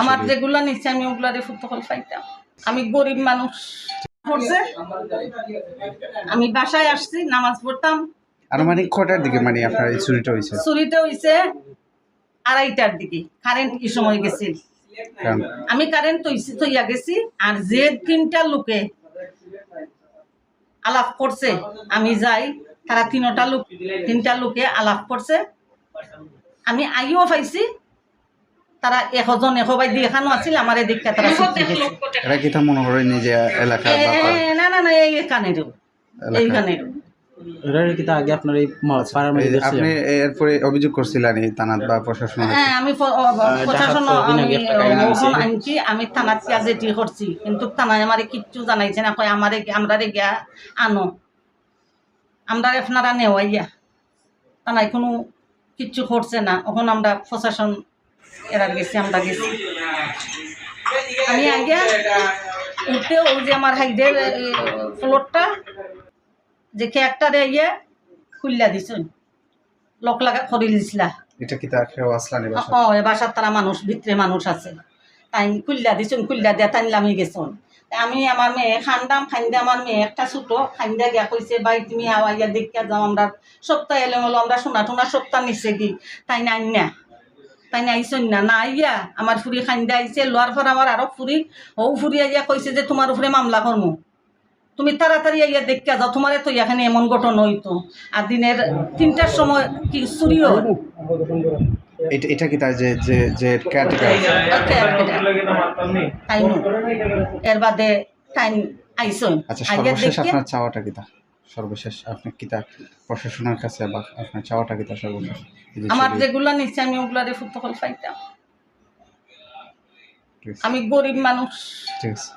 আমার যেগুলা নিচ্ছে আমি ওগুলারে ফুটকল পাইতাম। আমি গরিব মানুষ পড়ছে, আমি বাসায় আসছি নামাজ পড়তাম। আর মানে কটার দিকে মানে আপনার এই চুরিটা হয়েছে? চুরিটা হইছে 2:30টার দিকে। কারেন্ট কি সময় গেছিল, আমি কারেন্ট তৈয়া গেছি। আর যে তিনটা লোকে আলাপ করছে আমি যাই, তারা তিনটা লোকে আলাপ করছে। আমি আইও পাইছি, তারা 100 100 দিয়ে এখানেও আছিল আমার এদিকটা তারা এরা কি তা মনে করেন নিজে এলাকা না না না এইখানেরও এরা কি তা আগে আপনার এই পাড়ার মধ্যে দেখছিলেন? আপনি এরপরে অভিযোগ করছিলেন এই থানাত বা প্রশাসন? হ্যাঁ, আমি প্রশাসন আনছি, আমি থানাত যেটি করছি, কিন্তু থানায় আমারে কিচ্ছু জানাইছে না। কয় আমরা গিয়া আনো, আমরা আপনারা নেওয়াইয়া। থানায় কোনো কিচ্ছু করছে না। এখন আমরা প্রশাসন এরা গেছি, আমরা গেছি। আমি আগে উঠতে ওই যে আমার হাইডের ফ্লোরটা যে খেয়াকটারে ইয়ে খুললা দিছেন, লক লাগা করে দিছিলা। এটা কি তা কেউ আসলা নি বাসা? এ বাসার তারা মানুষ, ভিতরে মানুষ আছে, তাই খুললা দিছেন। খুললা দিয়া তাই নামি গেছেন। আমি আমার মেয়ে খান্দাম, খান্দে আমার মেয়ে একটা ছোটো খান্দা গিয়া কইছে, ভাই তুমি আওয়াইয়া দেখিয়া যাও, আমরা সপ্তাহ এলে হলো আমরা সোনা টোনা সপ্তাহ নিচ্ছে কি তাই না আইন না, তাই না আইসন না না আইয়া আমার ফুরি খান্দা আইছে। লোয়ার পর আমার আরো ফুরি ফুরি আইয়া কইছে যে তোমার উপরে মামলা করবো, তুমি তাড়াতাড়ি আইয়া দেখিয়া যাও, তোমার তো এখানে এমন ঘটনা হইতো। আর দিনের 3টার সময় কি চুরিও। এটা কি তা যে যে যে এর বাদে টাইম আইসন। আচ্ছা, সর্বশেষ আপনার চাওয়াটা কি তা? সর্বশেষ আপনি কি তা প্রশাসনের কাছে বা আপনার চাওয়াটা কি তা সর্বশেষ? আমার যেগুলা নিচ্ছে আমি ওগুলারে ফুটকল পাইতাম। আমি গরিব মানুষ। ঠিক আছে।